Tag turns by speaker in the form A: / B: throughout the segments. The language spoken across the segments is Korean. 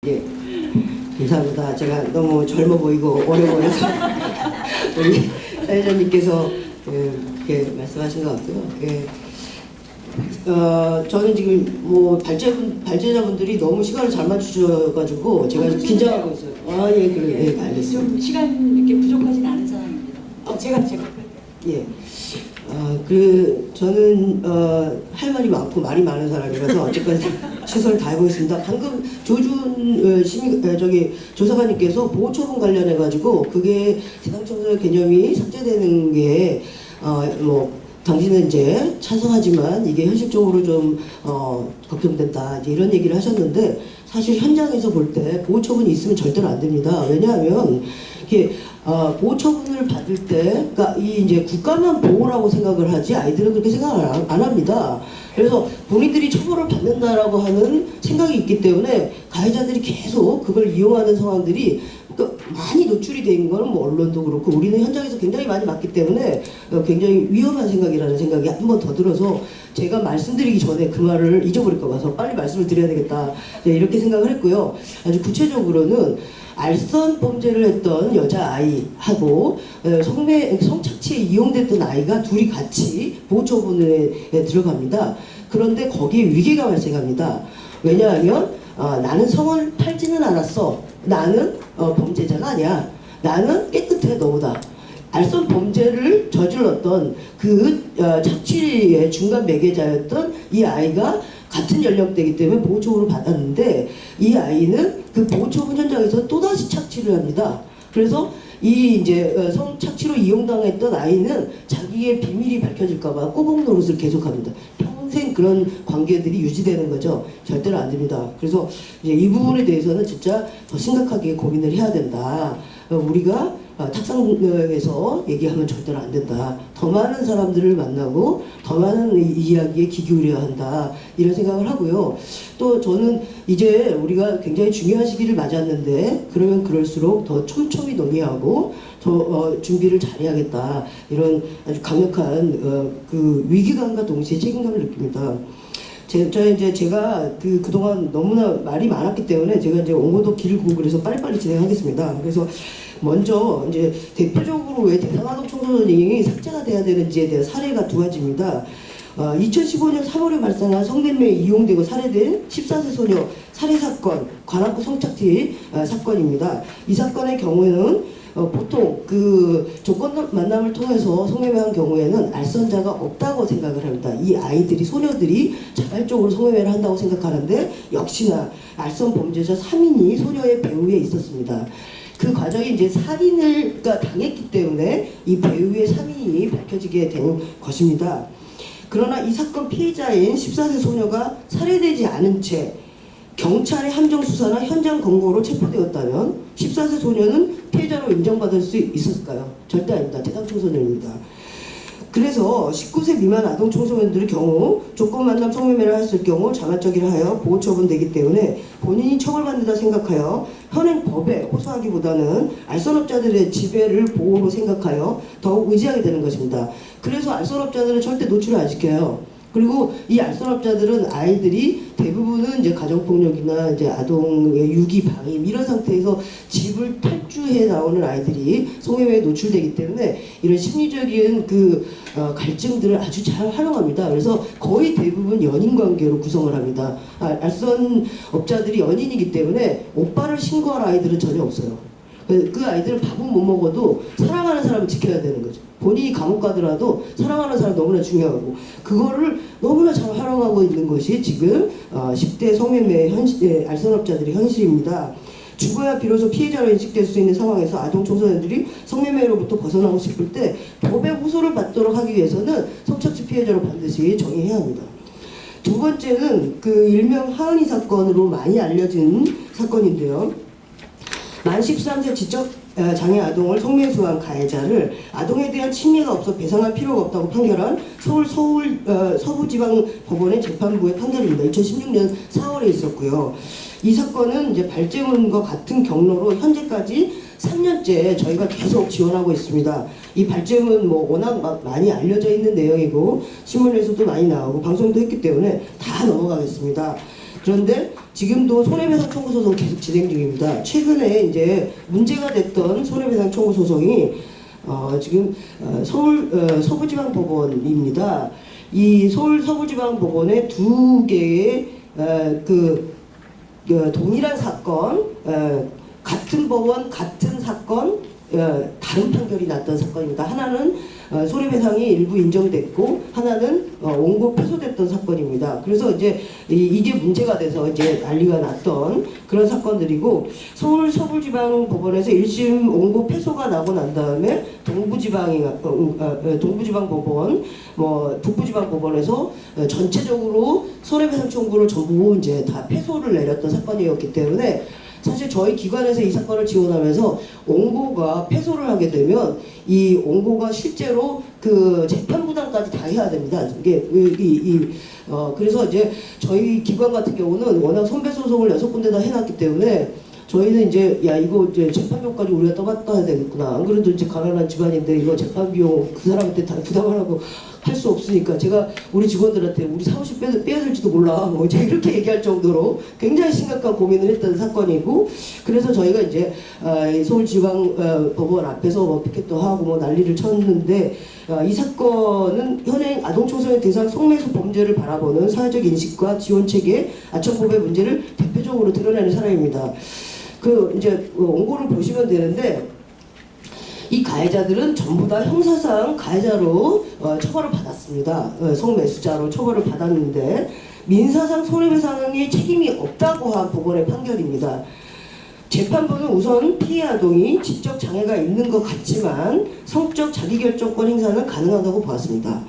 A: 예, 감사합니다. 제가 너무 젊어 보이고 어려 보여서 우리 사회자님께서 이렇게 말씀하신 것 같고요. 예. 저는 지금 뭐 발제자분들이 너무 시간을 잘 맞추셔가지고 제가 긴장하고 있어요. 아, 예, 그래, 예, 알겠습니다.
B: 좀 시간 이렇게 부족하진 않은 사람입니다. 제가
A: 예. 저는 할 말이 많고 말이 많은 사람이라서 어쨌건 최선을 다하고 있습니다. 방금 조준 조사관님께서 보호처분 관련해 가지고 그게 대상청소 개념이 삭제되는 게 당신은 이제 찬성하지만 이게 현실적으로 좀 걱정된다 이제 이런 얘기를 하셨는데 사실 현장에서 볼 때 보호처분이 있으면 절대로 안 됩니다. 왜냐하면 이게 보호처분을 받을 때, 그러니까 이 이제 국가만 보호라고 생각을 하지 아이들은 그렇게 생각을 안 합니다. 그래서 본인들이 처벌을 받는다라고 하는 생각이 있기 때문에 가해자들이 계속 그걸 이용하는 상황들이 많이 노출이 된 거는 뭐 언론도 그렇고 우리는 현장에서 굉장히 많이 봤기 때문에 굉장히 위험한 생각이라는 생각이 한 번 더 들어서 제가 말씀드리기 전에 그 말을 잊어버릴까 봐서 빨리 말씀을 드려야 되겠다 이렇게 생각을 했고요. 아주 구체적으로는 알선 범죄를 했던 여자아이하고 성착취에 이용됐던 아이가 둘이 같이 보호처분에 들어갑니다. 그런데 거기에 위기가 발생합니다. 왜냐하면 나는 성을 팔지는 않았어. 나는 범죄자가 아니야. 나는 깨끗해 너보다. 알선 범죄를 저질렀던 그 착취의 중간 매개자였던 이 아이가 같은 연령대이기 때문에 보호처분을 받았는데 이 아이는 그 보호처분 현장에서 또다시 착취를 합니다. 그래서 이 이제 성착취로 이용당했던 아이는 자기의 비밀이 밝혀질까봐 꼬북 노릇을 계속합니다. 평생 그런 관계들이 유지되는 거죠. 절대로 안 됩니다. 그래서 이제 이 부분에 대해서는 진짜 더 심각하게 고민을 해야 된다. 우리가 탁상에서 얘기하면 절대로 안 된다. 더 많은 사람들을 만나고 더 많은 이야기에 귀 기울여야 한다. 이런 생각을 하고요. 또 저는 이제 우리가 굉장히 중요한 시기를 맞았는데 그러면 그럴수록 더 촘촘히 논의하고 더 준비를 잘해야겠다. 이런 아주 강력한 그 위기감과 동시에 책임감을 느낍니다. 제가 그동안 너무나 말이 많았기 때문에 제가 이제 원고도 길고 그래서 빨리빨리 진행하겠습니다. 그래서 먼저 이제 대표적으로 왜 대상아동 청소년이 삭제가 돼야 되는지에 대한 사례가 두 가지입니다. 2015년 3월에 발생한 성매매에 이용되고 살해된 14세 소녀 살해 사건, 관악구 성착취 사건입니다. 이 사건의 경우에는 보통 그 조건 만남을 통해서 성매매한 경우에는 알선자가 없다고 생각을 합니다. 이 아이들이 소녀들이 자발적으로 성매매를 한다고 생각하는데 역시나 알선 범죄자 3인이 소녀의 배후에 있었습니다. 그 과정이 이제 살인을 당했기 때문에 이 배후의 3인이 밝혀지게 된 것입니다. 그러나 이 사건 피해자인 14세 소녀가 살해되지 않은 채 경찰의 함정 수사나 현장 검거로 체포되었다면 14세 소녀는 피해자로 인정받을 수 있었을까요? 절대 아닙니다. 대상 청소년입니다. 그래서 19세 미만 아동 청소년들의 경우 조건 만남 성매매를 했을 경우 자발적이라 하여 보호처분되기 때문에 본인이 처벌받는다 생각하여 현행 법에 호소하기보다는 알선업자들의 지배를 보호로 생각하여 더욱 의지하게 되는 것입니다. 그래서 알선업자들은 절대 노출을 안 시켜요. 그리고 이 알선업자들은 아이들이 대부분은 이제 가정폭력이나 이제 아동의 유기 방임 이런 상태에서 집을 탈주해 나오는 아이들이 성매매에 노출되기 때문에 이런 심리적인 갈증들을 아주 잘 활용합니다. 그래서 거의 대부분 연인 관계로 구성을 합니다. 알선업자들이 연인이기 때문에 오빠를 신고할 아이들은 전혀 없어요. 그 아이들은 밥은 못 먹어도 사랑하는 사람을 지켜야 되는 거죠. 본인이 감옥 가더라도 사랑하는 사람 너무나 중요하고 그거를 너무나 잘 활용하고 있는 것이 지금 10대 성매매 알선업자들의 현실입니다. 죽어야 비로소 피해자로 인식될 수 있는 상황에서 아동 청소년들이 성매매로부터 벗어나고 싶을 때 법의 호소를 받도록 하기 위해서는 성착취 피해자로 반드시 정의해야 합니다. 두 번째는 그 일명 하은이 사건으로 많이 알려진 사건인데요. 만 13세 지적 장애 아동을 성매수한 가해자를 아동에 대한 침해가 없어 배상할 필요가 없다고 판결한 서울 서부지방법원의 재판부의 판결입니다. 2016년 4월에 있었고요. 이 사건은 이제 발제문과 같은 경로로 현재까지 3년째 저희가 계속 지원하고 있습니다. 이 발제문 워낙 많이 알려져 있는 내용이고 신문에서도 많이 나오고 방송도 했기 때문에 다 넘어가겠습니다. 그런데 지금도 손해배상 청구 소송 계속 진행 중입니다. 최근에 이제 문제가 됐던 손해배상 청구 소송이 지금 서울 서부지방법원입니다. 이 서울 서부지방법원의 두 개의 동일한 사건, 같은 법원, 같은 사건, 다른 판결이 났던 사건입니다. 하나는 손해배상이 일부 인정됐고 하나는 원고 패소됐던 사건입니다. 그래서 이제 이게 문제가 돼서 이제 난리가 났던 그런 사건들이고, 서울 서부지방법원에서 1심 원고 패소가 나고 난 다음에 동부지방법원, 북부지방법원에서 전체적으로 손해배상 청구를 전부 이제 다 패소를 내렸던 사건이었기 때문에, 사실 저희 기관에서 이 사건을 지원하면서 원고가 패소를 하게 되면 이 원고가 실제로 그 재판 부담까지 다 해야 됩니다. 이게 그래서 이제 저희 기관 같은 경우는 워낙 선배 소송을 6군데다 해놨기 때문에 저희는 이제 이거 이제 재판료까지 우리가 떠받아야 되겠구나. 안 그래도 이제 가난한 집안인데 이거 재판 비용 그 사람한테 다 부담하라고 할 수 없으니까 제가 우리 직원들한테 우리 사무실 빼야 될지도 몰라 뭐 이제 이렇게 얘기할 정도로 굉장히 심각한 고민을 했던 사건이고, 그래서 저희가 이제 서울지방법원 앞에서 뭐 피켓도 하고 뭐 난리를 쳤는데, 이 사건은 현행 아동청소년 대상 성매수 범죄를 바라보는 사회적 인식과 지원체계, 아청법의 문제를 대표적으로 드러내는 사례입니다. 이제 원고를 보시면 되는데, 이 가해자들은 전부 다 형사상 가해자로 처벌을 받았습니다. 성매수자로 처벌을 받았는데, 민사상 손해배상의 책임이 없다고 한 법원의 판결입니다. 재판부는 우선 피해 아동이 지적 장애가 있는 것 같지만 성적 자기결정권 행사는 가능하다고 보았습니다.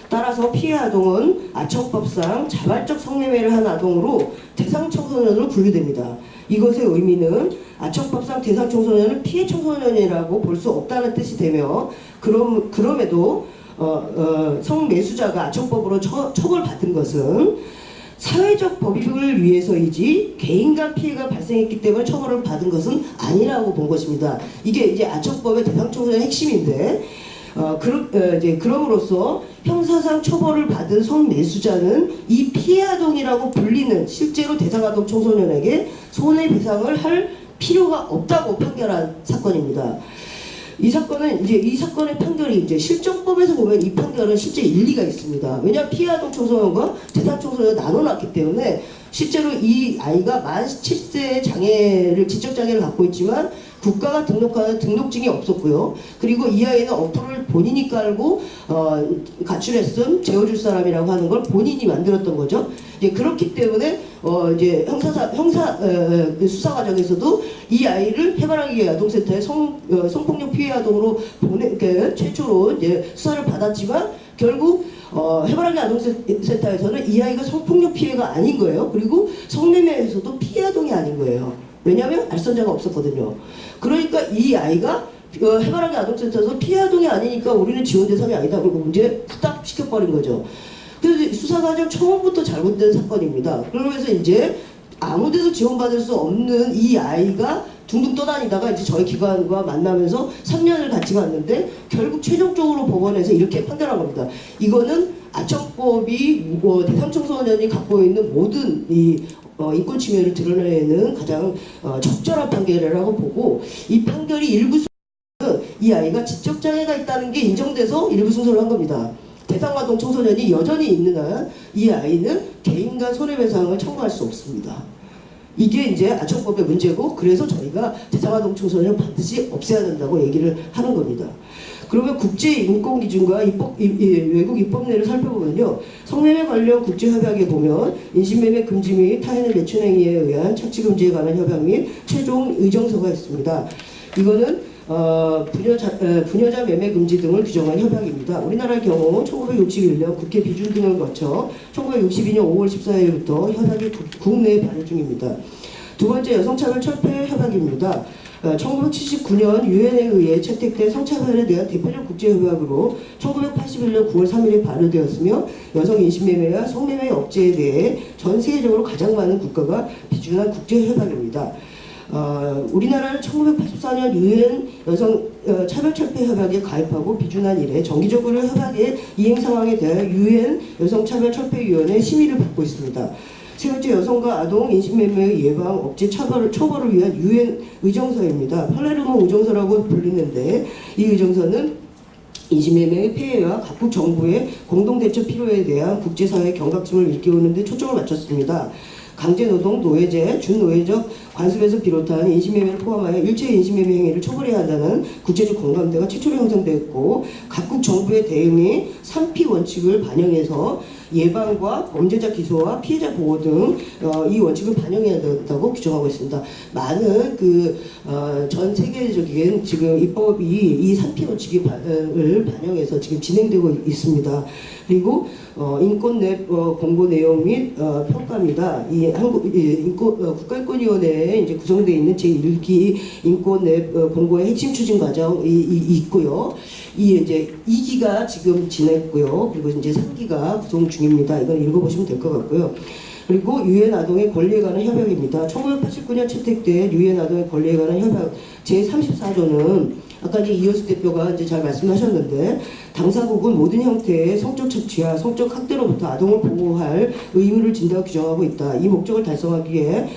A: 따라서 피해 아동은 아청법상 자발적 성매매를 한 아동으로 대상 청소년으로 분류됩니다. 이것의 의미는 아청법상 대상 청소년은 피해 청소년이라고 볼 수 없다는 뜻이 되며, 그럼에도 성매수자가 아청법으로 처벌받은 것은 사회적 법익을 위해서이지 개인 간 피해가 발생했기 때문에 처벌을 받은 것은 아니라고 본 것입니다. 이게 이제 아청법의 대상 청소년의 핵심인데, 그럼으로써 형사상 처벌을 받은 성매수자는 이 피해 아동이라고 불리는 실제로 대상 아동 청소년에게 손해배상을 할 필요가 없다고 판결한 사건입니다. 이 사건의 판결이 이제 실정법에서 보면 이 판결은 실제 일리가 있습니다. 왜냐하면 피해 아동 청소년과 대상 청소년을 나눠놨기 때문에 실제로 이 아이가 만 17세의 지적 장애를 갖고 있지만 국가가 등록하는 등록증이 없었고요. 그리고 이 아이는 어플을 본인이 깔고 가출했음, 재워줄 사람이라고 하는 걸 본인이 만들었던 거죠. 그렇기 때문에 이제 형사 수사 과정에서도 이 아이를 해바라기 아동센터에 성폭력 피해 아동으로 최초로 이제 수사를 받았지만, 결국 해바라기 아동센터에서는 이 아이가 성폭력 피해가 아닌 거예요. 그리고 성매매에서도 피해 아동이 아닌 거예요. 왜냐하면 알선자가 없었거든요. 그러니까 이 아이가 해바라기 아동센터에서 피해 아동이 아니니까 우리는 지원 대상이 아니다. 그리고 문제 후딱 시켜버린 거죠. 그래서 수사 과정 처음부터 잘못된 사건입니다. 그러면서 이제 아무 데서 지원받을 수 없는 이 아이가 둥둥 떠다니다가 이제 저희 기관과 만나면서 3년을 같이 갔는데, 결국 최종적으로 법원에서 이렇게 판결한 겁니다. 이거는 아청법이 대상 청소년이 갖고 있는 모든 인권 침해를 드러내는 가장 적절한 판결이라고 보고, 이 판결이 일부 순서는 이 아이가 지적 장애가 있다는 게 인정돼서 일부 순서를 한 겁니다. 대상 아동 청소년이 여전히 있는 한 이 아이는 개인 간 손해배상을 청구할 수 없습니다. 이게 이제 아청법의 문제고, 그래서 저희가 대상 아동 청소년을 반드시 없애야 된다고 얘기를 하는 겁니다. 그러면 국제인권기준과 외국 입법례를 살펴보면요, 성매매 관련 국제협약에 보면 인신매매 금지 및 타인을 내춘 행위에 의한 착취금지에 관한 협약 및 최종 의정서가 있습니다. 이거는 부녀자 매매 금지 등을 규정한 협약입니다. 우리나라의 경우 1961년 국회 비준 등을 거쳐 1962년 5월 14일부터 협약이 국내에 발효 중입니다. 두 번째, 여성차별 철폐 협약입니다. 1979년 유엔에 의해 채택된 성차별에 대한 대표적 국제협약으로 1981년 9월 3일에 발효되었으며, 여성 인신매매와 성매매 억제에 대해 전 세계적으로 가장 많은 국가가 비준한 국제협약입니다. 우리나라는 1984년 유엔 여성 차별철폐 협약에 가입하고 비준한 이래 정기적으로 협약의 이행 상황에 대해 유엔 여성차별철폐위원회 심의를 받고 있습니다. 세 번째, 여성과 아동 인신매매 예방 억제 처벌을 위한 유엔 의정서입니다. 팔레르모 의정서라고 불리는데 이 의정서는 인신매매의 폐해와 각국 정부의 공동대처 필요에 대한 국제사회의 경각심을 일깨우는 데 초점을 맞췄습니다. 강제노동, 노예제, 준노예적 관습에서 비롯한 인신매매를 포함하여 일체 인신매매 행위를 처벌해야 한다는 국제적 공감대가 최초로 형성되었고, 각국 정부의 대응이 3P 원칙을 반영해서 예방과 범죄자 기소와 피해자 보호 등 이 원칙을 반영해야 된다고 규정하고 있습니다. 많은 전 세계적인 지금 입법이 이 3P 원칙을 반영해서 지금 진행되고 있습니다. 그리고 인권 내 공고 내용 및 평가입니다. 이 한국 국가인권위원회에 이제 구성되어 있는 제1기 인권 내 공고의 핵심 추진 과정이 있고요. 이 이제 2기가 지금 지냈고요. 그리고 이제 3기가 구성 중입니다. 이건 읽어보시면 될 것 같고요. 그리고 유엔 아동의 권리에 관한 협약입니다. 1989년 채택된 유엔 아동의 권리에 관한 협약 제34조는 아까 이제 이효숙 대표가 이제 잘 말씀하셨는데, 당사국은 모든 형태의 성적 착취와 성적 학대로부터 아동을 보호할 의무를 진다고 규정하고 있다. 이 목적을 달성하기 위해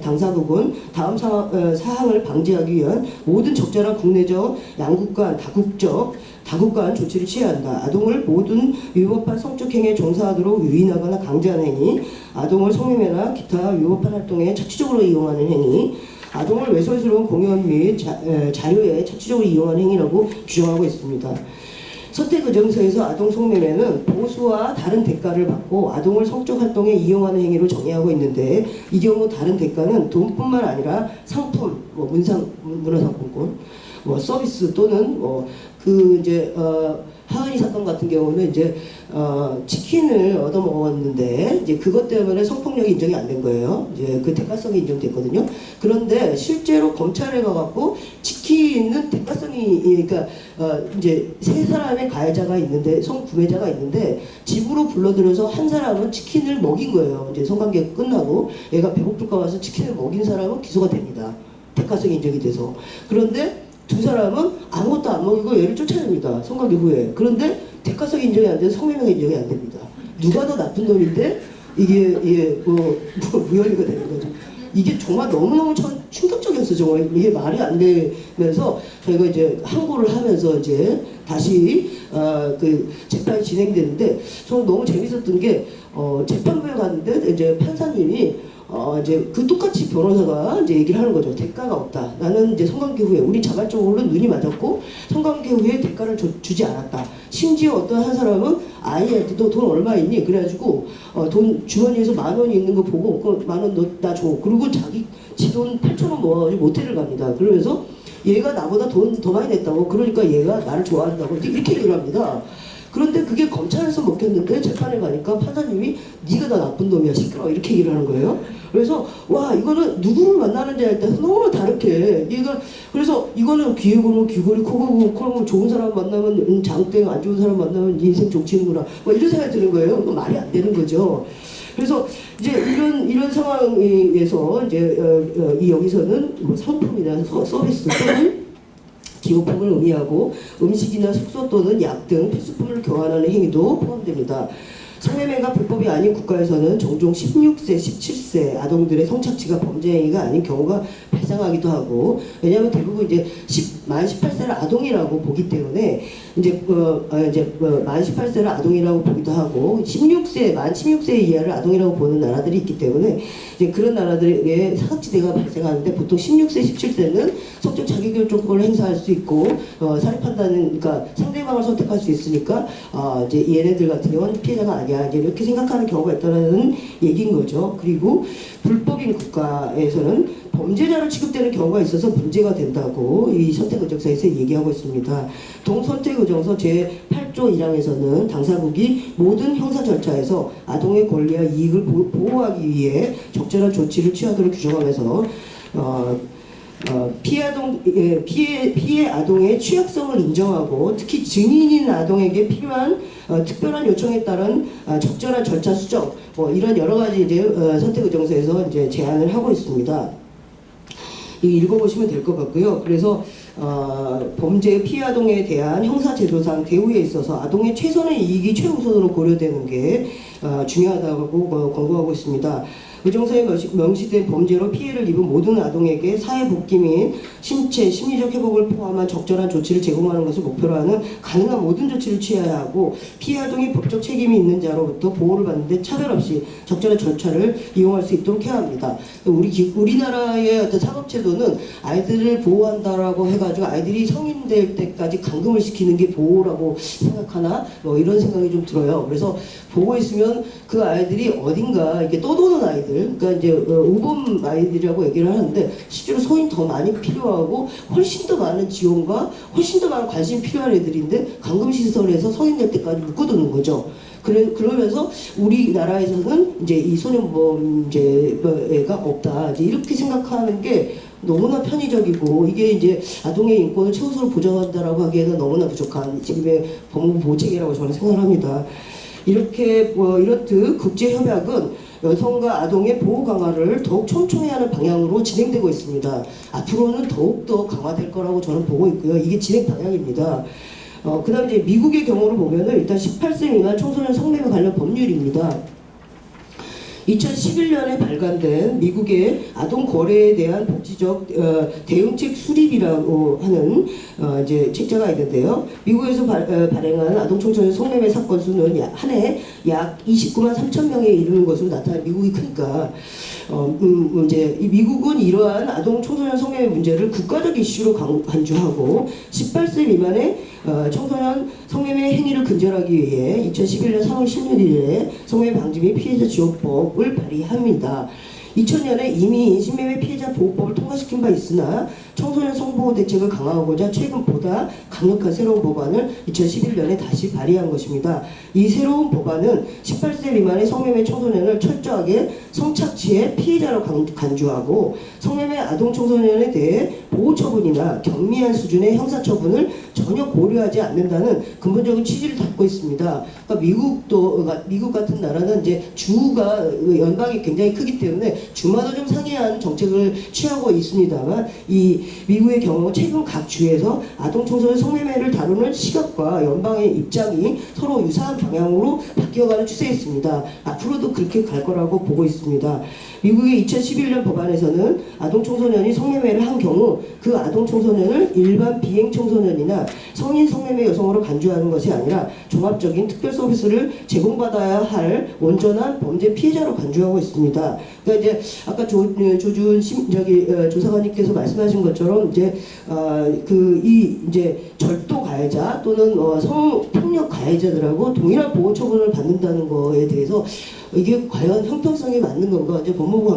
A: 당사국은 다음 사항을 방지하기 위한 모든 적절한 국내적, 양국 간, 다국 간 조치를 취해야 한다. 아동을 모든 위법한 성적 행위에 종사하도록 유인하거나 강제하는 행위, 아동을 성매매나 기타 위법한 활동에 착취적으로 이용하는 행위, 아동을 외설스러운 공연 및 자료에 착취적으로 이용하는 행위라고 규정하고 있습니다. 선택의정서에서 아동 성매매는 보수와 다른 대가를 받고 아동을 성적 활동에 이용하는 행위로 정의하고 있는데, 이 경우 다른 대가는 돈뿐만 아니라 상품, 문화상품권, 서비스 또는 하은이 사건 같은 경우는 이제 치킨을 얻어 먹었는데 이제 그것 때문에 성폭력이 인정이 안 된 거예요. 이제 그 대가성이 인정됐거든요. 그런데 실제로 검찰에 가갖고 치킨은 대가성이, 그러니까 이제 세 사람의 가해자가 있는데, 성구매자가 있는데 집으로 불러들여서 한 사람은 치킨을 먹인 거예요. 이제 성관계가 끝나고 얘가 배고플까 봐서 치킨을 먹인 사람은 기소가 됩니다. 대가성이 인정이 돼서. 그런데 두 사람은 아무것도 안 먹이고 얘를 쫓아냅니다. 성관계 후에. 그런데 대가성이 인정이 안 돼서 성매매가 인정이 안 됩니다. 누가 더 나쁜 놈인데 이게 무혐의가 되는 거죠. 이게 정말 너무너무 충격적이었어요. 정말 이게 말이 안 되면서 저희가 이제 항고를 하면서 이제 다시 그 재판이 진행되는데, 저는 너무 재밌었던 게 재판부에 갔는데 이제 판사님이 이제 그 똑같이 변호사가 이제 얘기를 하는 거죠. 대가가 없다. 나는 이제 성관계 후에 우리 자발적으로 눈이 맞았고 성관계 후에 대가를 주지 않았다. 심지어 어떤 한 사람은 아이한테 너 돈 얼마 있니? 그래가지고 돈 주머니에서 10,000원이 있는 거 보고 그 10,000원 너 나 줘. 그리고 지 돈 8,000원 모아가지고 모텔을 갑니다. 그러면서 얘가 나보다 돈 더 많이 냈다고, 그러니까 얘가 나를 좋아한다고 이렇게 얘기를 합니다. 그런데 그게 검찰에서 먹혔는데 재판에 가니까 판사님이 네가 다 나쁜 놈이야 시끄러워 이렇게 얘기를 하는 거예요. 그래서 와, 이거는 누구를 만나는지에 따라서 너무 다르게 그래서 이거는 귀에 고르면 귀걸이, 코에 고르면 좋은 사람 만나면 장땡, 안 좋은 사람 만나면 인생 족치는구나 이런 생각이 드는 거예요. 이거 말이 안 되는 거죠. 그래서 이제 이런 상황에서 이제 여기서는 상품이나 서비스 또는 기호품을 의미하고 음식이나 숙소 또는 약 등 필수품을 교환하는 행위도 포함됩니다. 성매매가 불법이 아닌 국가에서는 종종 16세, 17세 아동들의 성착취가 범죄 행위가 아닌 경우가 발생하기도 하고, 왜냐하면 대부분 이제 만 18세를 아동이라고 보기 때문에 만 18세를 아동이라고 보기도 하고 만 16세 이하를 아동이라고 보는 나라들이 있기 때문에 이제 그런 나라들의 사각지대가 발생하는데, 보통 16세, 17세는 성적 자기결정권을 행사할 수 있고 사회 판단은, 그러니까 상대방을 선택할 수 있으니까 이제 얘네들 같은 경우는 피해자가 아니야 이제 이렇게 생각하는 경우가 있다는 얘기인 거죠. 그리고 불법인 국가에서는 범죄자로 취급되는 경우가 있어서 문제가 된다고 이 선택의정서에서 얘기하고 있습니다. 동선택의정서 제8조 1항에서는 당사국이 모든 형사 절차에서 아동의 권리와 이익을 보호하기 위해 적절한 조치를 취하도록 규정하면서 피해 아동의 취약성을 인정하고 특히 증인인 아동에게 필요한 특별한 요청에 따른 적절한 절차 수정, 이런 여러 가지 이제 선택의정서에서 이제 제안을 하고 있습니다. 읽어보시면 될 것 같고요. 그래서 범죄 피해 아동에 대한 형사제도상 대우에 있어서 아동의 최선의 이익이 최우선으로 고려되는 게 중요하다고 권고하고 있습니다. 의정서에 명시된 범죄로 피해를 입은 모든 아동에게 사회복귀 및 신체, 심리적 회복을 포함한 적절한 조치를 제공하는 것을 목표로 하는 가능한 모든 조치를 취해야 하고, 피해 아동이 법적 책임이 있는 자로부터 보호를 받는데 차별 없이 적절한 절차를 이용할 수 있도록 해야 합니다. 우리나라의 어떤 사법제도는 아이들을 보호한다라고 해가지고 아이들이 성인 될 때까지 감금을 시키는 게 보호라고 생각하나 뭐 이런 생각이 좀 들어요. 그래서 보고 있으면 그 아이들이 어딘가 이렇게 떠도는 아이들, 그러니까 이제 우범 아이들이라고 얘기를 하는데 실제로 성인 더 많이 필요하고 훨씬 더 많은 지원과 훨씬 더 많은 관심이 필요한 애들인데 감금시설에서 성인 될 때까지 묶어두는 거죠. 그러면서 우리나라에서는 이제 이 소년범죄가 없다, 이제 이렇게 생각하는 게 너무나 편의적이고, 이게 이제 아동의 인권을 최우선으로 보장한다라고 하기에는 너무나 부족한 지금의 법무부 보호체계라고 저는 생각합니다. 이렇게 이렇듯 국제협약은 여성과 아동의 보호 강화를 더욱 촘촘히 하는 방향으로 진행되고 있습니다. 앞으로는 더욱더 강화될 거라고 저는 보고 있고요. 이게 진행 방향입니다. 그 다음에 이제 미국의 경우를 보면은 일단 18세 미만 청소년 성매매 관련 법률입니다. 2011년에 발간된 미국의 아동 거래에 대한 복지적 대응책 수립이라고 하는 이제 책자가 있는데요. 미국에서 발행한 아동 청소년 성매매 사건 수는 한 해 약 29만 3천 명에 이르는 것으로 나타나. 미국이 크니까 이제 이 미국은 이러한 아동 청소년 성매매 문제를 국가적 이슈로 간주하고 18세 미만의 청소년 성매매 행위를 근절하기 위해 2011년 3월 16일에 성매매 방지 및 피해자 지원법을 발의합니다. 2000년에 이미 인신매매 피해자 보호법을 통과시킨 바 있으나 청소년 성보호 대책을 강화하고자 최근 보다 강력한 새로운 법안을 2011년에 다시 발의한 것입니다. 이 새로운 법안은 18세 미만의 성매매 청소년을 철저하게 성착취의 피해자로 간주하고 성매매 아동 청소년에 대해 보호 처분이나 경미한 수준의 형사 처분을 전혀 고려하지 않는다는 근본적인 취지를 담고 있습니다. 그러니까 미국 같은 나라는 이제 주가 연방이 굉장히 크기 때문에 주마다 좀 상이한 정책을 취하고 있습니다만, 이 미국의 경우 최근 각 주에서 아동 청소년 성매매를 다루는 시각과 연방의 입장이 서로 유사한 방향으로 바뀌어가는 추세였습니다. 앞으로도 그렇게 갈 거라고 보고 있습니다. 미국의 2011년 법안에서는 아동 청소년이 성매매를 한 경우 그 아동 청소년을 일반 비행 청소년이나 성인 성매매 여성으로 간주하는 것이 아니라 종합적인 특별 서비스를 제공받아야 할 온전한 범죄 피해자로 간주하고 있습니다. 그러니까 이제 아까 조준 조사관님께서 말씀하신 것처럼 이제 이제 절도 가해자 또는 성폭력 가해자들하고 동일한 보호 처분을 받는다는 거에 대해서 이게 과연 형평성이 맞는 건가? 이제 법무부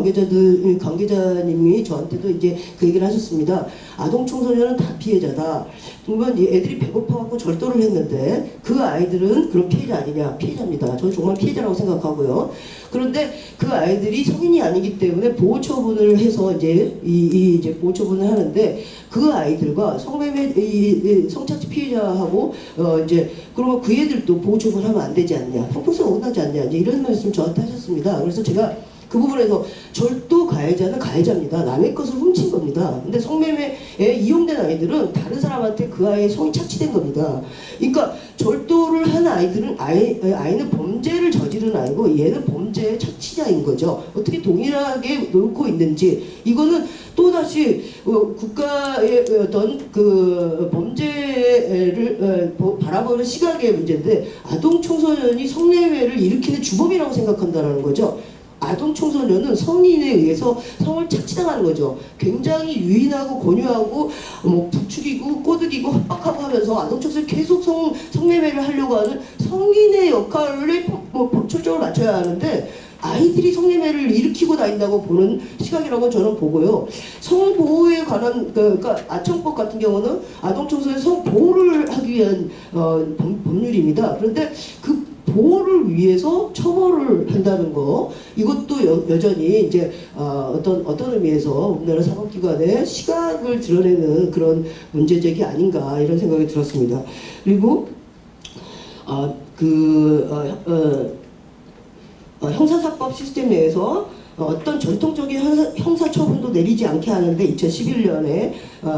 A: 관계자님이 저한테도 이제 그 얘기를 하셨습니다. 아동 청소년은 다 피해자다. 그러면 애들이 배고파갖고 절도를 했는데 그 아이들은 그런 피해자 아니냐? 피해자입니다. 저는 정말 피해자라고 생각하고요. 그런데 그 아이들이 성인이 아니기 때문에 보호 처분을 해서 이제 이제 보호 처분을 하는데 그 아이들과 성매매 성착취 피해자하고 이제 그러면 그 애들도 보호 처분하면 안 되지 않냐? 형평성 어긋나지 않냐? 이제 이런 말씀 저한테 하셨습니다. 그래서 제가 그 부분에서 절도 가해자는 가해자입니다. 남의 것을 훔친 겁니다. 근데 성매매에 이용된 아이들은 다른 사람한테 그 아이의 성이 착취된 겁니다. 그러니까 절도를 한 아이들은 아이는 범죄를 저지른 아이고 얘는 범죄의 착취자인 거죠. 어떻게 동일하게 놓고 있는지, 이거는 또다시 국가의 어떤 그 범죄를 바라보는 시각의 문제인데, 아동 청소년이 성매매를 일으키는 주범이라고 생각한다는 거죠. 아동 청소년은 성인에 의해서 성을 착취당하는 거죠. 굉장히 유인하고 권유하고 부추기고 꼬드기고 협박하고 하면서 아동 청소년 계속 성매매를 하려고 하는 성인의 역할을 철저히 맞춰야 하는데, 아이들이 성매매를 일으키고 다닌다고 보는 시각이라고 저는 보고요. 성보호에 관한 그러니까 아청법 같은 경우는 아동 청소년 성보호를 하기 위한 법률입니다. 그런데 그 보호를 위해서 처벌을 한다는 거, 이것도 여전히 이제 어떤 의미에서 우리나라 사법기관의 시각을 드러내는 그런 문제제기 아닌가, 이런 생각이 들었습니다. 그리고 형사사법 시스템 내에서 어떤 전통적인 형사처분도 내리지 않게 하는데 2011년에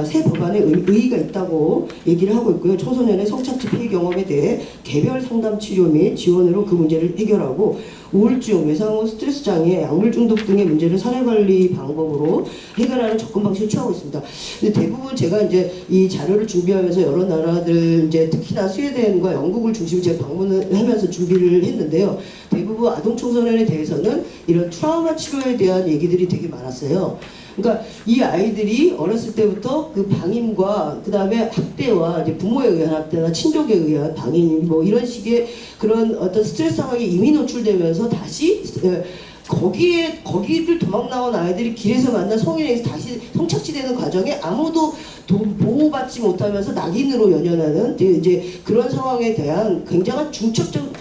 A: 새 법안에 의의가 있다고 얘기를 하고 있고요. 청소년의 성착취 피해 경험에 대해 개별 상담 치료 및 지원으로 그 문제를 해결하고 우울증, 외상후 스트레스 장애, 약물 중독 등의 문제를 사례 관리 방법으로 해결하는 접근 방식을 취하고 있습니다. 근데 대부분 제가 이제 이 자료를 준비하면서 여러 나라들 이제 특히나 스웨덴과 영국을 중심으로 제가 방문을 하면서 준비를 했는데요. 대부분 아동 청소년에 대해서는 이런 트라우마 치료에 대한 얘기들이 되게 많았어요. 그러니까 이 아이들이 어렸을 때부터 그 방임과 그 다음에 학대와 이제 부모에 의한 학대나 친족에 의한 방임 뭐 이런 식의 그런 어떤 스트레스 상황에 이미 노출되면서 다시 거기를 도망 나온 아이들이 길에서 만난 성인에서 다시 성착취되는 과정에 아무도 보호받지 못하면서 낙인으로 연연하는 이제 그런 상황에 대한 굉장한 중첩적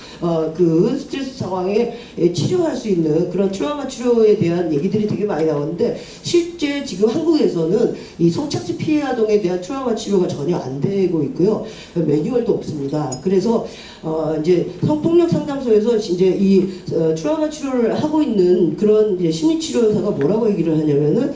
A: 그 스트레스 상황에 치료할 수 있는 그런 트라우마 치료에 대한 얘기들이 되게 많이 나오는데 실제 지금 한국에서는 이 성착취 피해 아동에 대한 트라우마 치료가 전혀 안 되고 있고요. 매뉴얼도 없습니다. 그래서 이제 성폭력 상담소에서 이제 이 트라우마 치료를 하고 있는 그런 이제 심리치료사가 뭐라고 얘기를 하냐면은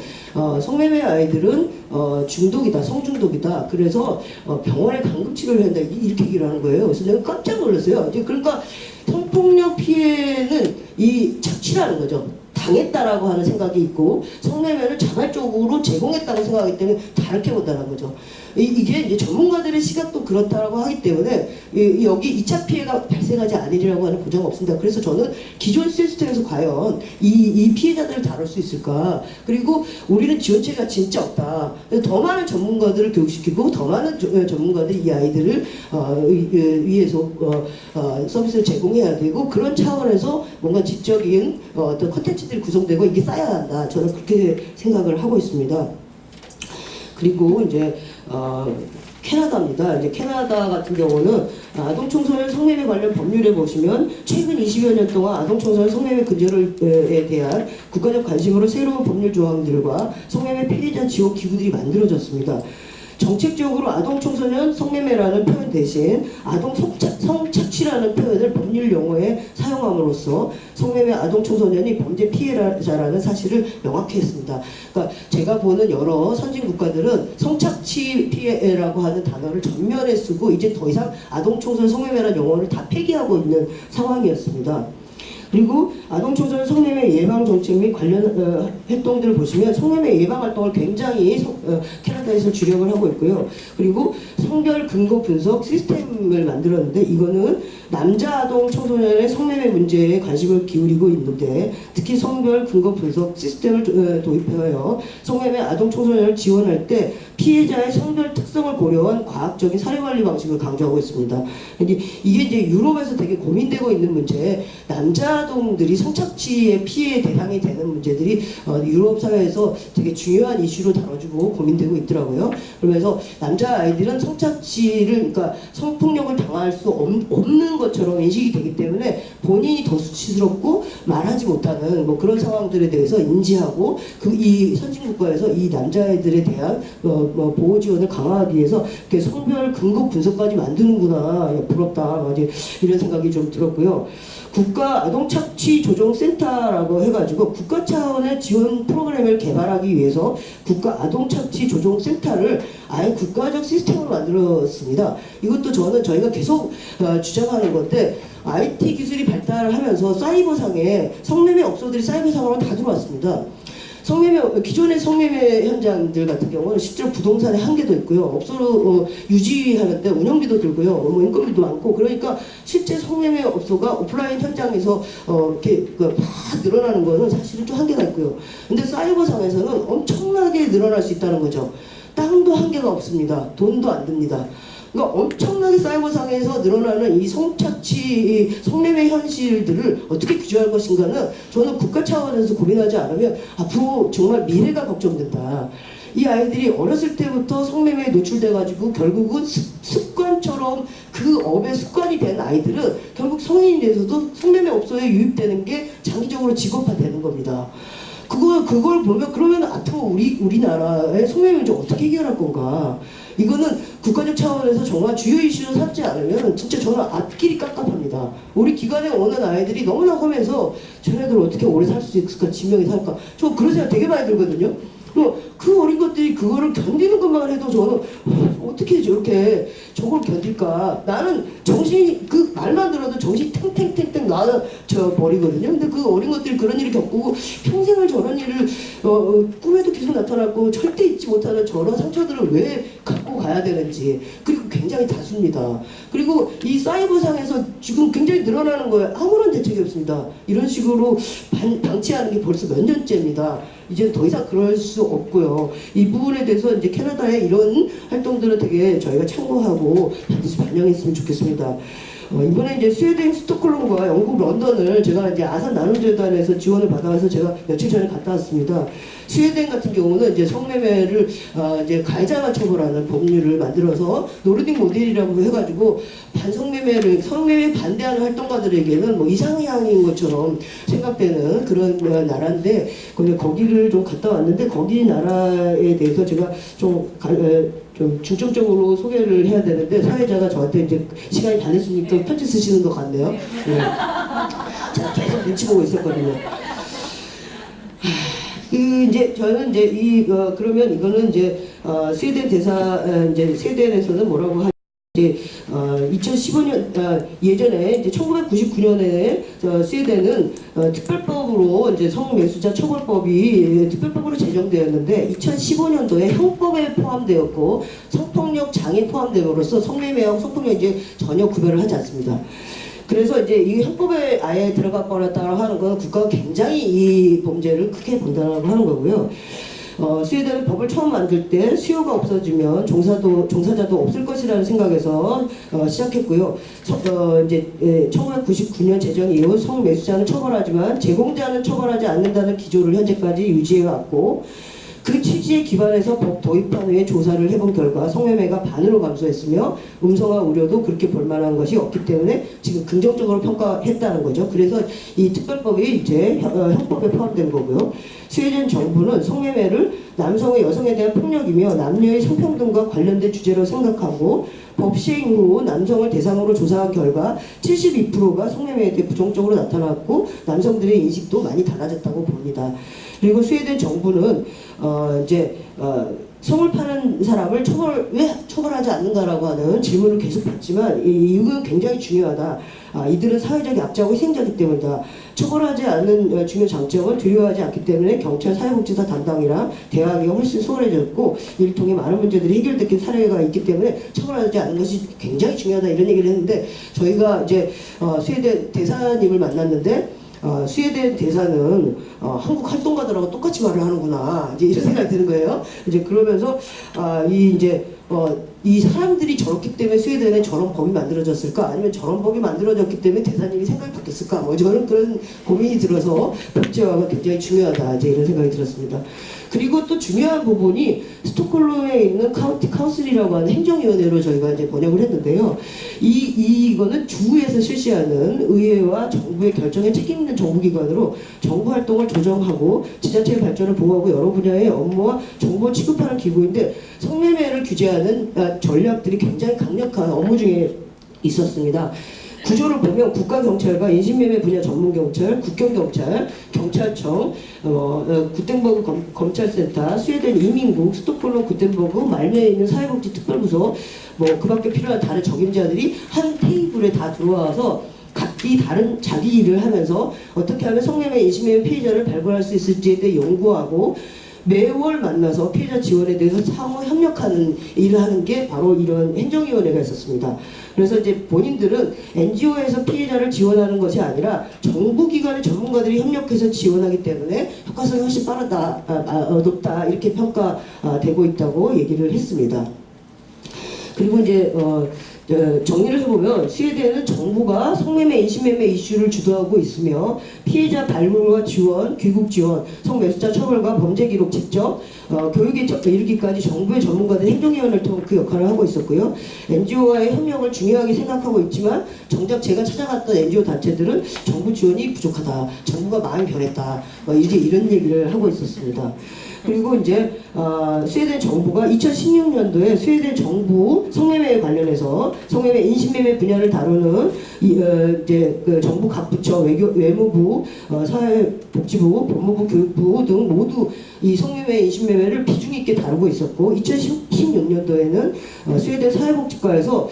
A: 성매매 아이들은 중독이다, 성중독이다. 그래서 병원에 강급 치료를 한다 이렇게 얘기를 하는 거예요. 그래서 내가 깜짝 놀랐어요. 이제 그러니까 성폭력 피해는 이 착취라는 거죠. 당했다라고 하는 생각이 있고 성매매를 자발적으로 제공했다고 생각하기 때문에 다르게 본다는 거죠. 이게 이제 전문가들의 시각도 그렇다고 하기 때문에 여기 2차 피해가 발생하지 않으리라고 하는 보장은 없습니다. 그래서 저는 기존 시스템에서 과연 이 피해자들을 다룰 수 있을까? 그리고 우리는 지원체가 진짜 없다. 더 많은 전문가들을 교육시키고 더 많은 전문가들이 이 아이들을 위해서 서비스를 제공해야 되고 그런 차원에서 뭔가 지적인 어떤 콘텐츠들이 구성되고 이게 쌓여야 한다. 저는 그렇게 생각을 하고 있습니다. 그리고 이제 캐나다입니다. 이제 캐나다 같은 경우는 아동 청소년 성매매 관련 법률에 보시면 최근 20여 년 동안 아동 청소년 성매매 근절에 대한 국가적 관심으로 새로운 법률 조항들과 성매매 피해자 지원 기구들이 만들어졌습니다. 정책적으로 아동 청소년 성매매라는 표현 대신 아동 성착취라는 표현을 법률 용어에 사용함으로써 성매매 아동 청소년이 범죄 피해자라는 사실을 명확히 했습니다. 그러니까 제가 보는 여러 선진 국가들은 성착취 피해라고 하는 단어를 전면에 쓰고 이제 더 이상 아동 청소년 성매매라는 용어를 다 폐기하고 있는 상황이었습니다. 그리고 아동 청소년 성매매 예방 정책 및 관련 활동들을 보시면 성매매 예방 활동을 굉장히 캐나다에서 주력을 하고 있고요. 그리고 성별 근거 분석 시스템을 만들었는데 이거는 남자 아동 청소년의 성매매 문제에 관심을 기울이고 있는데 특히 성별 근거 분석 시스템을 도입하여 성매매 아동 청소년을 지원할 때 피해자의 성별 특성을 고려한 과학적인 사례 관리 방식을 강조하고 있습니다. 이게 이제 유럽에서 되게 고민되고 있는 문제, 남자 아동들이 성착취의 피해 대상이 되는 문제들이 유럽 사회에서 되게 중요한 이슈로 다뤄지고 고민되고 있더라고요. 그러면서 남자 아이들은 성착취를 그러니까 성폭력을 당할 수 없는 것처럼 인식이 되기 때문에 본인이 더 수치스럽고 말하지 못하는 뭐 그런 상황들에 대해서 인지하고 이 선진국가에서 이 남자아이들에 대한 보호 지원을 강화하기 위해서 이렇게 성별 근거 분석까지 만드는구나. 부럽다. 이런 생각이 좀 들었고요. 국가 아동 착취 조정 센터라고 해가지고 국가 차원의 지원 프로그램을 개발하기 위해서 국가 아동 착취 조정 센터를 아예 국가적 시스템으로 만들었습니다. 이것도 저희가 계속 주장하는 건데 IT 기술이 발달하면서 사이버상에 성매매 업소들이 사이버상으로 다 들어왔습니다. 기존의 성매매 현장들 같은 경우는 실제로 부동산에 한계도 있고요. 업소로 유지하는데 운영비도 들고요. 뭐 인건비도 많고 그러니까 실제 성매매 업소가 오프라인 현장에서 이렇게 막 늘어나는 거는 사실은 좀 한계가 있고요. 근데 사이버상에서는 엄청나게 늘어날 수 있다는 거죠. 땅도 한계가 없습니다. 돈도 안 듭니다. 그러니까 엄청나게 사이버상에서 늘어나는 이 성착취, 성매매 현실들을 어떻게 규제할 것인가는 저는 국가 차원에서 고민하지 않으면 앞으로 정말 미래가 걱정된다. 이 아이들이 어렸을 때부터 성매매에 노출돼가지고 결국은 습관처럼 그 업의 습관이 된 아이들은 결국 성인이 돼서도 성매매 업소에 유입되는 게 장기적으로 직업화되는 겁니다. 그걸 보면 그러면 앞으로 우리나라의 성매매 문제 어떻게 해결할 건가? 이거는 국가적 차원에서 정말 주요 이슈로 삼지 않으면 진짜 저는 앞길이 깝깝합니다. 우리 기관에 오는 아이들이 너무나 험해서 쟤네들 어떻게 오래 살 수 있을까? 지명이 살까? 저 그런 생각 되게 많이 들거든요. 그 어린 것들이 그거를 견디는 것만 해도 저는 어떻게 저렇게 저걸 견딜까? 나는 정신이 그 말만 들어도 정신이 탱탱탱탱 나저 버리거든요. 근데 그 어린 것들이 그런 일을 겪고 평생을 저런 일을 꿈에도 계속 나타났고 절대 잊지 못하는 저런 상처들을 왜 갖고 가야 되는지, 그리고 굉장히 다수입니다. 그리고 이 사이버상에서 지금 굉장히 늘어나는 거예요. 아무런 대책이 없습니다. 이런 식으로 방치하는 게 벌써 몇 년째입니다. 이제 더 이상 그럴 수 없고요. 이 부분에 대해서 이제 캐나다의 이런 활동들은 되게 저희가 참고하고 반드시 반영했으면 좋겠습니다. 이번에 이제 스웨덴 스톡홀름과 영국 런던을 제가 이제 아산 나눔재단에서 지원을 받아서 제가 며칠 전에 갔다 왔습니다. 스웨덴 같은 경우는 이제 성매매를 이제 가해자만 처벌하는 법률을 만들어서 노르딕 모델이라고 해가지고 성매매 반대하는 활동가들에게는 뭐 이상향인 것처럼 생각되는 그런 나라인데, 거기를 좀 갔다 왔는데 거기 나라에 대해서 제가 좀 중점적으로 소개를 해야 되는데 사회자가 저한테 이제 시간이 다 됐으니까 편지 쓰시는 것 같네요. 네. 제가 계속 눈치 보고 있었거든요. 이제 저는 이제 그러면 이거는 이제 스웨덴 이제 스웨덴에서는 뭐라고 이제 2015년 예전에 이제 1999년에 스웨덴은 특별법으로 이제 성매수자 처벌법이 특별법으로 제정되었는데 2015년도에 형법에 포함되었고 성폭력 장애 포함됨으로써 성매매하고 성폭력 이제 전혀 구별을 하지 않습니다. 그래서 이제 이 형법에 아예 들어가 버렸다고 하는 건 국가가 굉장히 이 범죄를 크게 본다고 하는 거고요. 스웨덴은 법을 처음 만들 때 수요가 없어지면 종사자도 없을 것이라는 생각에서 시작했고요. 이제 1999년 제정 이후 성매수자는 처벌하지만 제공자는 처벌하지 않는다는 기조를 현재까지 유지해왔고, 그 취지에 기반해서 법 도입한 후에 조사를 해본 결과 성매매가 반으로 감소했으며 음성화 우려도 그렇게 볼만한 것이 없기 때문에 지금 긍정적으로 평가했다는 거죠. 그래서 이 특별법이 이제 형법에 포함된 거고요. 스웨덴 정부는 성매매를 남성의 여성에 대한 폭력이며 남녀의 성평등과 관련된 주제로 생각하고 법 시행 후 남성을 대상으로 조사한 결과 72%가 성매매에 대해 부정적으로 나타났고 남성들의 인식도 많이 달라졌다고 봅니다. 그리고 스웨덴 정부는 성을 파는 사람을 왜 처벌하지 않는가라고 하는 질문을 계속 받지만 이건 굉장히 중요하다. 이들은 사회적 약자고 희생자이기 때문이다. 처벌하지 않는 중요 장점은 두려워하지 않기 때문에 경찰 사회복지사 담당이랑 대화하기가 훨씬 수월해졌고 이를 통해 많은 문제들이 해결된 사례가 있기 때문에 처벌하지 않는 것이 굉장히 중요하다, 이런 얘기를 했는데, 저희가 이제 스웨덴 대사님을 만났는데 스웨덴 대사는 한국 활동가들하고 똑같이 말을 하는구나, 이제 이런 생각이 드는 거예요. 이제 그러면서 이 사람들이 저렇기 때문에 스웨덴에 저런 법이 만들어졌을까? 아니면 저런 법이 만들어졌기 때문에 대사님이 생각이 바뀌었을까? 저는 그런 고민이 들어서 법제화가 굉장히 중요하다, 이제 이런 생각이 들었습니다. 그리고 또 중요한 부분이 스톡홀름에 있는 카운티 카운슬이라고 하는 행정위원회로 저희가 이제 번역을 했는데요. 이거는 주에서 실시하는 의회와 정부의 결정에 책임 있는 정부기관으로 정부 활동을 조정하고 지자체의 발전을 보호하고 여러 분야의 업무와 정보를 취급하는 기구인데, 성매매를 규제하는 전략들이 굉장히 강력한 업무 중에 있었습니다. 구조를 보면 국가경찰과 인신매매 분야 전문경찰, 국경경찰, 경찰청, 구텐버그 검찰센터, 스웨덴 이민국, 스톡홀름 구텐버그, 말미에 있는 사회복지 특별부서, 그 밖에 필요한 다른 적임자들이 한 테이블에 다 들어와서 각기 다른 자기 일을 하면서 어떻게 하면 성매매, 인신매매 피해자를 발굴할 수 있을지에 대해 연구하고 매월 만나서 피해자 지원에 대해서 상호 협력하는 일을 하는 게 바로 이런 행정위원회가 있었습니다. 그래서 이제 본인들은 NGO에서 피해자를 지원하는 것이 아니라 정부기관의 전문가들이 협력해서 지원하기 때문에 효과성이 훨씬 높다, 이렇게 평가되고 있다고 얘기를 했습니다. 그리고 이제 정리를 해보면 스웨덴은 정부가 성매매, 인신매매 이슈를 주도하고 있으며 피해자 발굴과 지원, 귀국 지원, 성매수자 처벌과 범죄 기록 책정, 교육에 이르기까지 정부의 전문가들 행정위원회를 통해 그 역할을 하고 있었고요. NGO와의 협력을 중요하게 생각하고 있지만 정작 제가 찾아갔던 NGO 단체들은 정부 지원이 부족하다, 정부가 마음이 변했다, 이제 이런 얘기를 하고 있었습니다. 그리고 이제 스웨덴 정부가 2016년도에 스웨덴 정부 성매매에 관련해서 성매매, 인신매매 분야를 다루는 이제 그 정부 각 부처, 외무부, 사회복지부, 법무부, 교육부 등 모두 이 성매매, 인신매매를 비중 있게 다루고 있었고 2016년도에는 스웨덴 사회복지과에서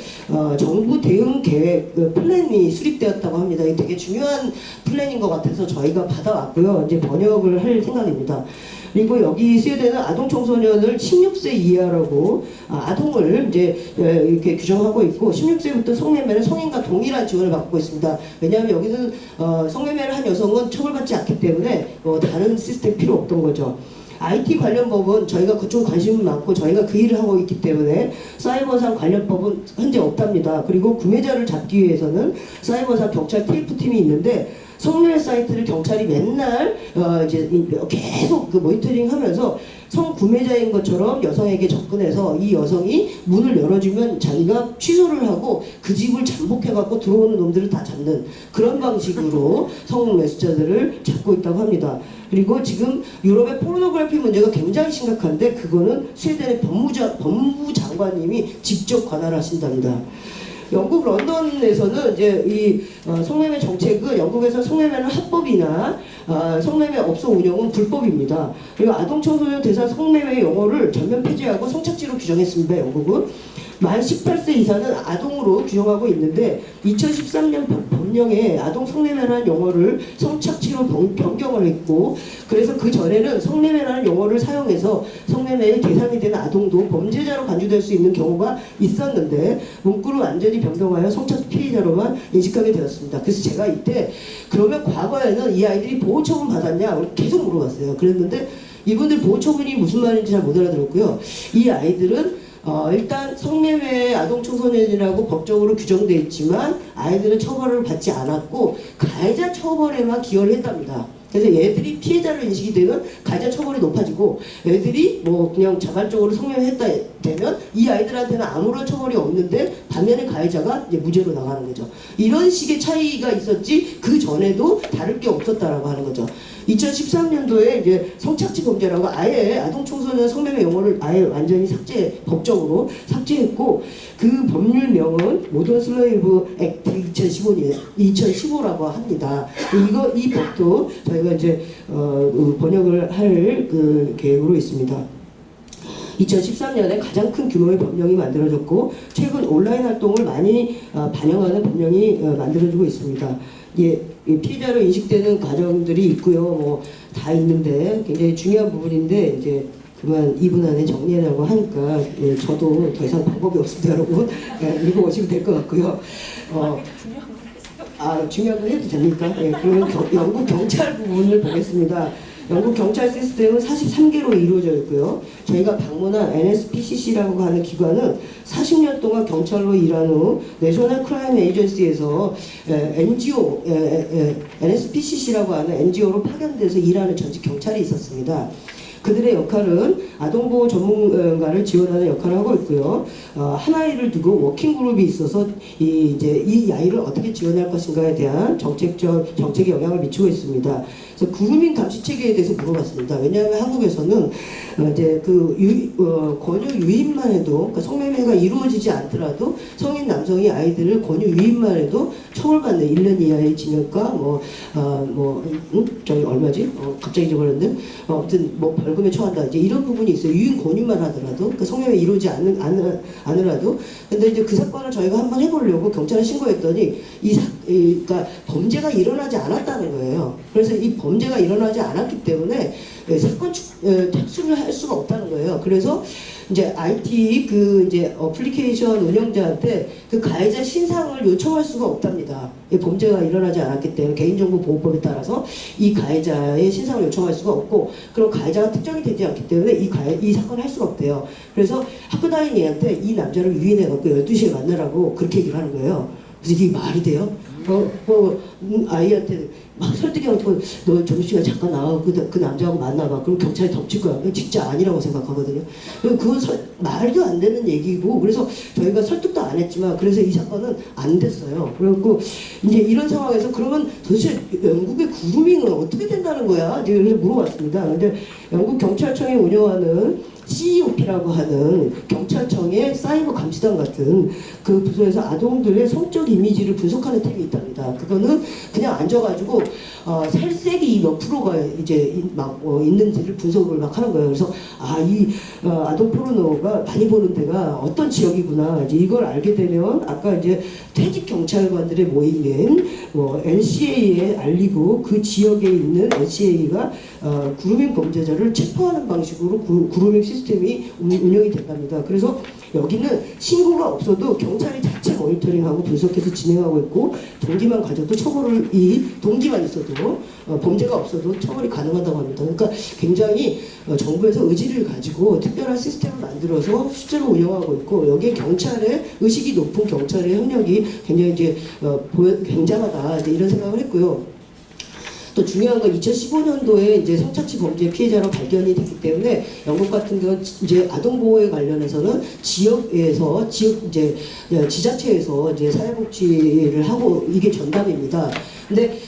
A: 정부 대응 계획 플랜이 수립되었다고 합니다. 이게 되게 중요한 플랜인 것 같아서 저희가 받아왔고요. 이제 번역을 할 생각입니다. 그리고 여기 스웨덴은 아동 청소년을 16세 이하라고 아동을 이제 이렇게 규정하고 있고 16세부터 성매매는 성인과 동일한 지원을 받고 있습니다. 왜냐하면 여기는 성매매를 한 여성은 처벌받지 않기 때문에 다른 시스템 필요 없던 거죠. IT 관련 법은 저희가 그쪽 관심이 많고 저희가 그 일을 하고 있기 때문에 사이버상 관련 법은 현재 없답니다. 그리고 구매자를 잡기 위해서는 사이버상 경찰 TF팀이 있는데 성매매 사이트를 경찰이 맨날 이제 계속 그 모니터링하면서 성구매자인 것처럼 여성에게 접근해서 이 여성이 문을 열어주면 자기가 취소를 하고 그 집을 잠복해갖고 들어오는 놈들을 다 잡는 그런 방식으로 성매수자들을 잡고 있다고 합니다. 그리고 지금 유럽의 포르노그래피 문제가 굉장히 심각한데 그거는 스웨덴의 법무부 장관님이 직접 관할하신답니다. 영국 런던에서는 이제 이 성매매 정책은 영국에서 성매매는 합법이나 성매매 업소 운영은 불법입니다. 그리고 아동 청소년 대상 성매매 용어를 전면 폐지하고 성착취로 규정했습니다. 영국은 만 18세 이상은 아동으로 규정하고 있는데 2013년 법령에 아동 성매매라는 용어를 성착취로 변경을 했고 그래서 그 전에는 성매매라는 용어를 사용해서 성매매의 대상이 되는 아동도 범죄자로 간주될 수 있는 경우가 있었는데 문구를 완전히 변경하여 성착취 피해자로만 인식하게 되었습니다. 그래서 제가 이때 그러면 과거에는 이 아이들이 보호처분 받았냐 계속 물어봤어요. 그랬는데 이분들 보호처분이 무슨 말인지 잘 못 알아들었고요. 이 아이들은 일단 성매매 아동 청소년이라고 법적으로 규정되어 있지만 아이들은 처벌을 받지 않았고 가해자 처벌에만 기여를 했답니다. 그래서 얘들이 피해자로 인식이 되면 가해자 처벌이 높아지고 얘들이 뭐 그냥 자발적으로 성매매했다 되면 이 아이들한테는 아무런 처벌이 없는데 반면에 가해자가 이제 무죄로 나가는 거죠. 이런 식의 차이가 있었지 그 전에도 다를 게 없었다라고 하는 거죠. 2013년도에 이제 성착취 범죄라고 아예 아동 청소년 성매매 용어를 아예 완전히 법적으로 삭제했고 그 법률명은 모던 슬레이브 액트 2015라고 합니다. 이 법도 저희가 이제 번역을 할 그 계획으로 있습니다. 2013년에 가장 큰 규모의 법령이 만들어졌고 최근 온라인 활동을 많이 반영하는 법령이 만들어지고 있습니다. 예, 피해자로 인식되는 가정들이 있고요. 뭐 다 있는데 굉장히 중요한 부분인데 이제 그만 2분 안에 정리하려고 하니까 예, 저도 더 이상 방법이 없습니다, 여러분. 예, 읽어보시면 될 것 같고요. 중요한 건 해도 됩니까? 예, 그러면 영국 경찰 부분을 보겠습니다. 영국 경찰 시스템은 43개로 이루어져 있고요. 저희가 방문한 NSPCC라고 하는 기관은 40년 동안 경찰로 일한 후 내셔널 크라임 에이전시에서 NGO, NSPCC라고 하는 NGO로 파견돼서 일하는 전직 경찰이 있었습니다. 그들의 역할은 아동보호 전문가를 지원하는 역할을 하고 있고요. 한 아이를 두고 워킹 그룹이 있어서 이 아이를 어떻게 지원할 것인가에 대한 정책에 영향을 미치고 있습니다. 그래서 그루밍 감시 체계에 대해서 물어봤습니다. 왜냐하면 한국에서는 이제 권유 유입만 해도 그러니까 성매매가 이루어지지 않더라도 성인 남성이 아이들을 권유 유입만 해도 처벌받는 1년 이하의 징역과 저기 얼마지? 갑자기 잊어버렸는데 아무튼 뭐 벌금에 처한다 이제 이런 부분이 있어요. 유인 권유만 하더라도 그러니까 성매매 이루어지지 않으라도 근데 이제 그 사건을 저희가 한번 해보려고 경찰에 신고했더니 그러니까 범죄가 일어나지 않았다는 거예요. 그래서 이 범죄가 일어나지 않았기 때문에 사건 착수를 할 수가 없다는 거예요. 그래서 이제 IT 그 이제 어플리케이션 운영자한테 그 가해자 신상을 요청할 수가 없답니다. 이 범죄가 일어나지 않았기 때문에 개인정보보호법에 따라서 이 가해자의 신상을 요청할 수가 없고, 그럼 가해자가 특정이 되지 않기 때문에 이 사건을 할 수가 없대요. 그래서 학교 다니는 애한테 이 남자를 유인해갖고 12시에 만나라고 그렇게 얘기를 하는 거예요. 그래서 이게 말이 돼요? 아이한테 막 설득해갖고 너 점심시간에 잠깐 나와 그 남자하고 만나봐. 그럼 경찰이 덮칠 거야. 그건 진짜 아니라고 생각하거든요. 그건 말도 안 되는 얘기고, 그래서 저희가 설득도 안 했지만 그래서 이 사건은 안 됐어요. 그래갖고 이제 이런 상황에서 그러면 도대체 영국의 그루밍은 어떻게 된다는 거야? 이제 그래서 물어봤습니다. 근데 영국 경찰청이 운영하는 CEOP라고 하는 경찰청의 사이버 감시단 같은 그 부서에서 아동들의 성적 이미지를 분석하는 팀이 있답니다. 그거는 그냥 앉아가지고 살색이 몇 프로가 이제 있는지를 분석을 막 하는 거예요. 그래서 이 아동 포르노가 많이 보는 데가 어떤 지역이구나. 이제 이걸 알게 되면 아까 이제 퇴직 경찰관들의 모임인 NCA에 알리고 그 지역에 있는 NCA가 그루밍 범죄자를 체포하는 방식으로 그루밍 시스템이 운영이 된답니다. 그래서 여기는 신고가 없어도 경찰이 자체 모니터링하고 분석해서 진행하고 있고, 동기만 가져도 동기만 있어도 범죄가 없어도 처벌이 가능하다고 합니다. 그러니까 굉장히 정부에서 의지를 가지고 특별한 시스템을 만들어서 실제로 운영하고 있고, 여기에 경찰의 의식이 높은 경찰의 협력이 굉장히 이제 굉장하다, 이제 이런 생각을 했고요. 또 중요한 건 2015년도에 이제 성착취 범죄 피해자로 발견이 됐기 때문에 영국 같은 경우는 이제 아동 보호에 관련해서는 지역에서 이제 지자체에서 이제 사회복지를 하고 이게 전담입니다. 근데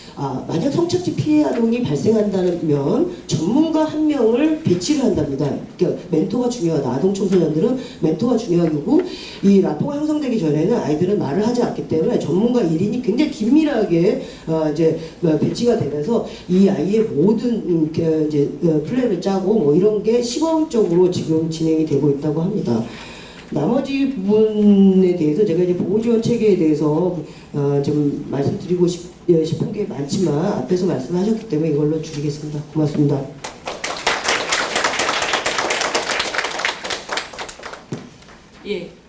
A: 만약 성착취 피해 아동이 발생한다면 전문가 한 명을 배치를 한답니다. 그러니까 멘토가 중요하다. 아동 청소년들은 멘토가 중요하고, 이 라포가 형성되기 전에는 아이들은 말을 하지 않기 때문에 전문가 1인이 굉장히 긴밀하게 이제 배치가 되면서 이 아이의 모든 이제 플랜을 짜고 이런 게 시범적으로 지금 진행이 되고 있다고 합니다. 나머지 부분에 대해서 제가 이제 보호지원 체계에 대해서 좀 말씀드리고 싶은 게 많지만 앞에서 말씀하셨기 때문에 이걸로 줄이겠습니다. 고맙습니다.
B: 예.